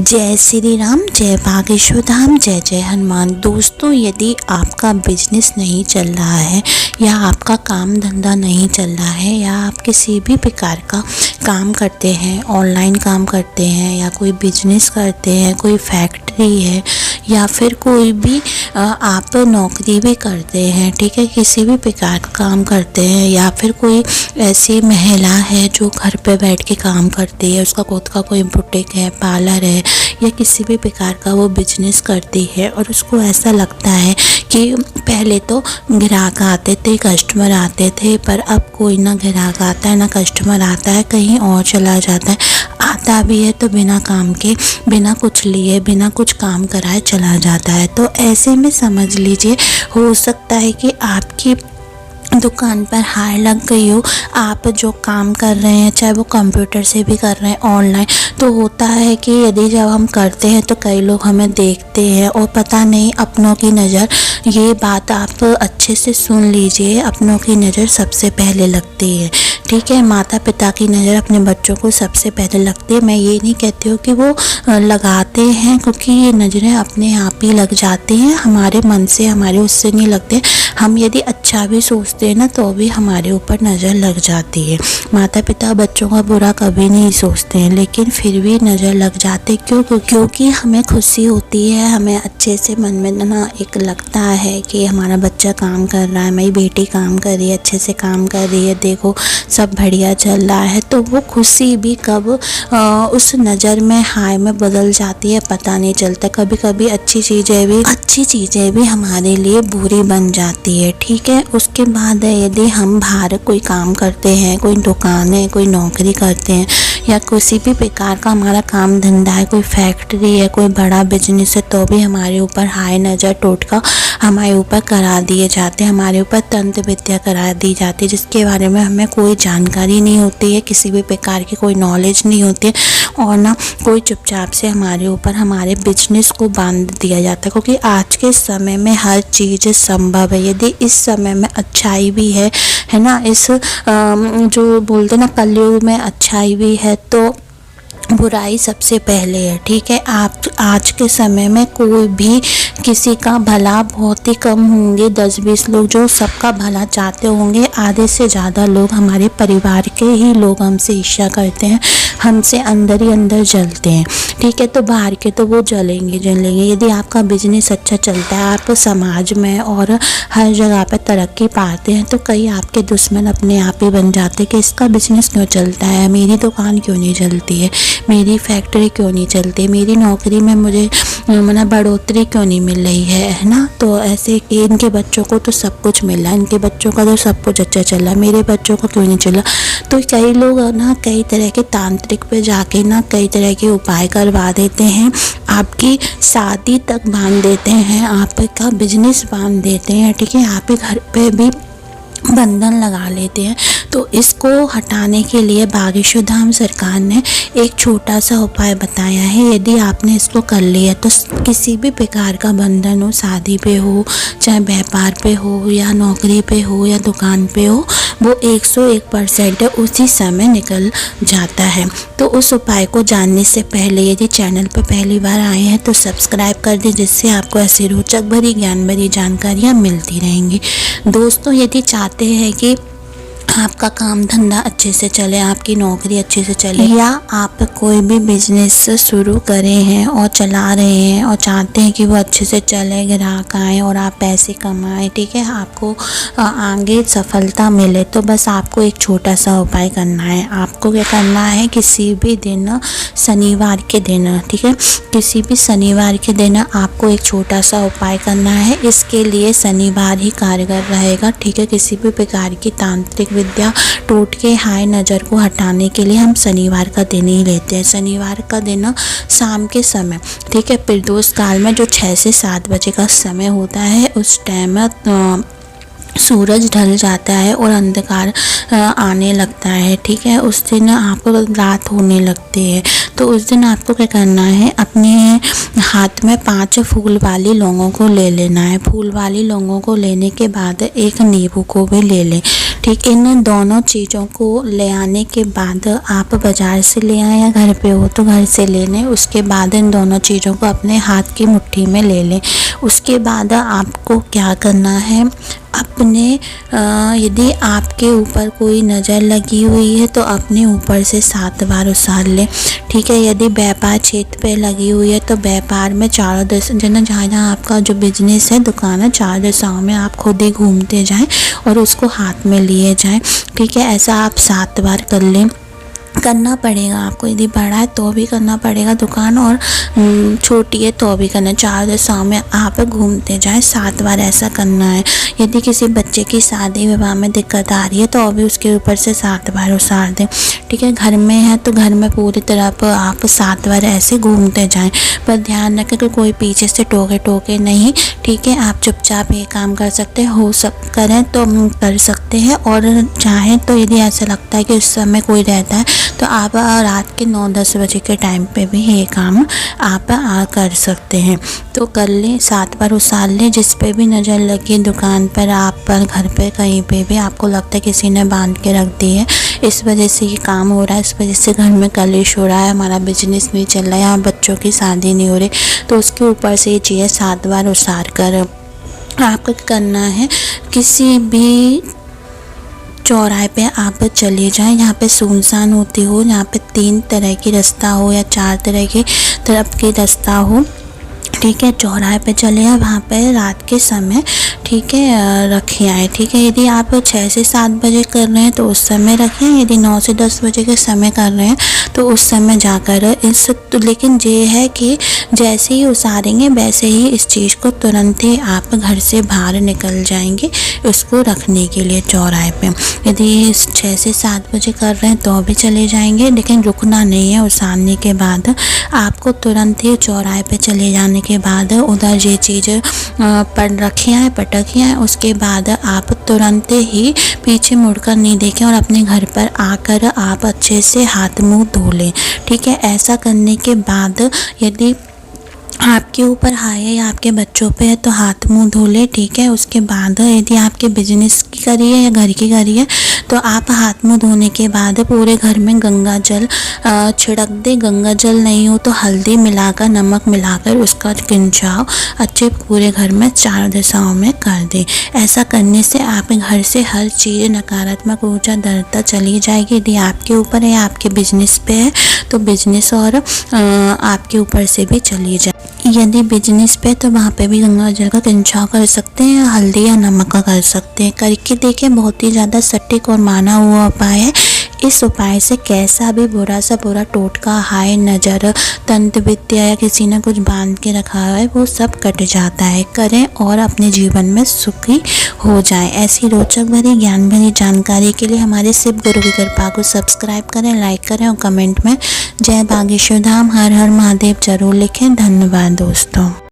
जय श्री राम, जय बागेश्वर धाम, जय जय हनुमान। दोस्तों, यदि आपका बिजनेस नहीं चल रहा है या आपका काम धंधा नहीं चल रहा है या आप किसी भी प्रकार का काम करते हैं, ऑनलाइन काम करते हैं या कोई बिजनेस करते हैं, कोई फैक्ट्री है या फिर कोई भी आप नौकरी भी करते हैं, ठीक है, किसी भी प्रकार का काम करते हैं या फिर कोई ऐसी महिला है जो घर पे बैठ के काम करती है, उसका खुद का कोई बुटीक है, पार्लर है या किसी भी प्रकार का वो बिजनेस करती है और उसको ऐसा लगता है कि पहले तो ग्राहक आते थे, कस्टमर आते थे, पर अब कोई ना ग्राहक आता है ना कस्टमर आता है, कहीं और चला जाता है। आता भी है तो बिना काम के, बिना कुछ लिए, बिना कुछ काम कराए चला जाता है। तो ऐसे में समझ लीजिए, हो सकता है कि आपकी दुकान पर हार लग गई हो। आप जो काम कर रहे हैं, चाहे वो कंप्यूटर से भी कर रहे हैं, ऑनलाइन, तो होता है कि यदि जब हम करते हैं तो कई लोग हमें देखते हैं और पता नहीं अपनों की नज़र, ये बात आप अच्छे से सुन लीजिए, अपनों की नज़र सबसे पहले लगती है, ठीक है। माता पिता की नज़र अपने बच्चों को सबसे पहले लगती है। मैं ये नहीं कहती हूँ कि वो लगाते हैं, क्योंकि ये नज़रें अपने आप ही लग जाती हैं, हमारे मन से, हमारे उससे नहीं लगते। हम यदि अच्छा भी सोचते हैं ना तो भी हमारे ऊपर नज़र लग जाती है। माता पिता बच्चों का बुरा कभी नहीं सोचते हैं, लेकिन फिर भी नज़र लग जाते। क्योंकि हमें खुशी होती है, हमें अच्छे से मन में ना एक लगता है कि हमारा बच्चा काम कर रहा है, मेरी बेटी काम कर रही है, अच्छे से काम कर रही है, देखो सब बढ़िया चल रहा है। तो वो खुशी भी कब उस नज़र में, हाय में बदल जाती है पता नहीं चलता। कभी कभी अच्छी चीज़ें भी हमारे लिए बुरी बन जाती है, ठीक है। उसके बाद यदि हम बाहर कोई काम करते हैं, कोई दुकान है, कोई नौकरी करते हैं या किसी भी प्रकार का हमारा काम धंधा है, कोई फैक्ट्री है, कोई बड़ा बिजनेस है, तो भी हमारे ऊपर हाय नज़र, टोटका हमारे ऊपर करा दिए जाते हैं, हमारे ऊपर तंत्र विद्या करा दी जाती है, जिसके बारे में हमें कोई जानकारी नहीं होती है, किसी भी प्रकार की कोई नॉलेज नहीं होती है और ना कोई चुपचाप से हमारे ऊपर हमारे बिजनेस को बांध दिया जाता है। क्योंकि आज के समय में हर चीज़ संभव है, यदि इस समय में अच्छाई भी है ना, इस जो बोलते ना कलयुग में अच्छाई भी है तो बुराई सबसे पहले है, ठीक है। आप आज के समय में कोई भी किसी का भला बहुत ही कम होंगे, 10-20 लोग जो सबका भला चाहते होंगे, आधे से ज़्यादा लोग हमारे परिवार के ही लोग हमसे ईर्ष्या करते हैं, हमसे अंदर ही अंदर जलते हैं, ठीक है। तो बाहर के तो वो जलेंगे। यदि आपका बिजनेस अच्छा चलता है, आप समाज में और हर जगह पर तरक्की पाते हैं, तो कई आपके दुश्मन अपने आप ही बन जाते कि इसका बिजनेस क्यों चलता है, मेरी दुकान क्यों नहीं चलती है, मेरी फैक्ट्री क्यों नहीं चलती, मेरी नौकरी में मुझे बढ़ोतरी क्यों नहीं मिल रही है ना। तो ऐसे कि इनके बच्चों को तो सब कुछ मिल रहा है, इनके बच्चों का तो सब कुछ अच्छा चल रहा है, मेरे बच्चों को क्यों नहीं चल रहा। तो कई लोग ना कई तरह के तांत्रिक पे जाके ना कई तरह के उपाय करवा देते हैं, आपकी शादी तक बांध देते हैं, आपका बिजनेस बांध देते हैं, ठीक है, आपके घर पे भी बंधन लगा लेते हैं। तो इसको हटाने के लिए बागेश्वर धाम सरकार ने एक छोटा सा उपाय बताया है। यदि आपने इसको कर लिया तो किसी भी प्रकार का बंधन हो, शादी पे हो, चाहे व्यापार पे हो या नौकरी पे हो या दुकान पे हो, वो 101% उसी समय निकल जाता है। तो उस उपाय को जानने से पहले यदि चैनल पर पहली बार आए हैं तो सब्सक्राइब कर दें, जिससे आपको ऐसी रोचक भरी ज्ञान भरी जानकारियाँ मिलती रहेंगी। दोस्तों, यदि चाहते हैं कि आपका काम धंधा अच्छे से चले, आपकी नौकरी अच्छे से चले, या आप कोई भी बिजनेस शुरू करे हैं और चला रहे हैं और चाहते हैं कि वो अच्छे से चले, ग्राहक आए और आप पैसे कमाएं, ठीक है, आपको आगे सफलता मिले, तो बस आपको एक छोटा सा उपाय करना है। आपको क्या करना है, किसी भी दिन, शनिवार के दिन, ठीक है, किसी भी शनिवार के दिन आपको एक छोटा सा उपाय करना है। इसके लिए शनिवार ही कारगर रहेगा, ठीक है। किसी भी प्रकार की तांत्रिक विद्या, टोटके, हाय नज़र को हटाने के लिए हम शनिवार का दिन ही लेते हैं। शनिवार का दिन शाम के समय, ठीक है, प्रदोष काल में जो 6 से 7 बजे का समय होता है, उस टाइम में सूरज ढल जाता है और अंधकार आने लगता है, ठीक है। उस दिन आपको रात होने लगती है। तो उस दिन आपको क्या करना है, अपने हाथ में 5 फूल वाली लौंगों को ले लेना है। फूल वाली लौंगों को लेने के बाद एक नींबू को भी ले लें, ठीक, इन दोनों चीज़ों को ले आने के बाद आप बाज़ार से ले आएँ या घर पे हो तो घर से ले लें। उसके बाद इन दोनों चीज़ों को अपने हाथ की मुट्ठी में ले लें। उसके बाद आपको क्या करना है, अपने यदि आपके ऊपर कोई नज़र लगी हुई है तो अपने ऊपर से 7 बार उसार लें। ठीक है, यदि व्यापार क्षेत्र पे लगी हुई है तो व्यापार में चारों दिशा जहाँ जहाँ आपका जो बिजनेस है, दुकान है, चारों दिशाओं में आप खुद ही घूमते जाएं और उसको हाथ में लिए जाएं। ठीक है, ऐसा आप 7 बार कर लें। करना पड़ेगा आपको, यदि बड़ा है तो भी करना पड़ेगा दुकान, और छोटी है तो भी करना। 4 दिशाओं में आप घूमते जाएं, 7 बार ऐसा करना है। यदि किसी बच्चे की शादी विवाह में दिक्कत आ रही है तो अभी उसके ऊपर से 7 बार उसार दें। ठीक है, घर में है तो घर में पूरी तरफ आप 7 बार ऐसे घूमते जाएं, पर ध्यान रखें कि कोई पीछे से टोके नहीं। ठीक है, आप चुपचाप ये काम कर सकते हैं, हो सब करें तो कर सकते हैं, और चाहें तो यदि ऐसा लगता है कि उस समय कोई रहता है तो आप रात के 9-10 बजे के टाइम पे भी ये काम आप कर सकते हैं। तो कर लें, 7 बार उसार लें। जिस पे भी नज़र लगी, दुकान पर, आप पर, घर पे, कहीं पे भी आपको लगता है किसी ने बांध के रख दी है, इस वजह से ये काम हो रहा है, इस वजह से घर में कलेश हो रहा है, हमारा बिजनेस नहीं चल रहा है, या बच्चों की शादी नहीं हो रही, तो उसके ऊपर से ये चीज़ें 7 बार उसार कर आपको करना है। किसी भी चौराहे पे आप चले जाएं, यहाँ पे सुनसान होती हो, यहाँ पे 3 तरह की रास्ता हो या 4 तरह की तरफ की रास्ता हो। ठीक है, चौराहे पे चले जाएं, वहाँ पे रात के समय ठीक है रखे आए। ठीक है, यदि आप 6 से 7 बजे कर रहे हैं तो उस समय रखें, यदि 9 से 10 बजे के समय कर रहे हैं तो उस समय जाकर इस तो लेकिन ये है कि जैसे ही उसारेंगे वैसे ही इस चीज़ को तुरंत ही आप घर से बाहर निकल जाएंगे उसको रखने के लिए चौराहे पे। यदि 6 से 7 बजे कर रहे हैं तो भी चले जाएंगे, लेकिन रुकना नहीं है। उसारने के बाद आपको तुरंत ही चौराहे पे चले जाने के बाद उधर ये चीज़ पर रखियाँ हैं, पटकियाँ हैं, उसके बाद आप तुरंत ही पीछे मुड़कर नहीं देखें और अपने घर पर आकर आप अच्छे से हाथ मुंह धो लें। ठीक है, ऐसा करने के बाद यदि आपके ऊपर है या आपके बच्चों पे है तो हाथ मुंह धो ले। ठीक है, उसके बाद यदि आपके बिजनेस की करी है या घर की करी है तो आप हाथ मुंह धोने के बाद पूरे घर में गंगा जल छिड़क दे। गंगा जल नहीं हो तो हल्दी मिलाकर, नमक मिलाकर उसका छिड़काव अच्छे पूरे घर में 4 दिशाओं में कर दे। ऐसा करने से आपके घर से हर चीज़ नकारात्मक ऊर्जा दरता चली जाएगी। यदि आपके ऊपर है, आपके बिजनेस पे है तो बिजनेस और आपके ऊपर से भी चली जाए। यदि बिजनेस पे तो वहाँ पे भी गंगा जल का छिड़काव कर सकते हैं, हल्दी या नमक का कर सकते हैं। करके देखें, बहुत ही ज़्यादा सटीक और माना हुआ उपाय है। इस उपाय से कैसा भी बुरा सा बुरा टोटका, हाय, नज़र, तंत्र विद्या या किसी ने कुछ बांध के रखा है वो सब कट जाता है। करें और अपने जीवन में सुखी हो जाएं। ऐसी रोचक भरी, ज्ञान भरी जानकारी के लिए हमारे शिव गुरु की कृपा को सब्सक्राइब करें, लाइक करें और कमेंट में जय बागेश्वर धाम, हर हर महादेव जरूर लिखें। धन्यवाद दोस्तों।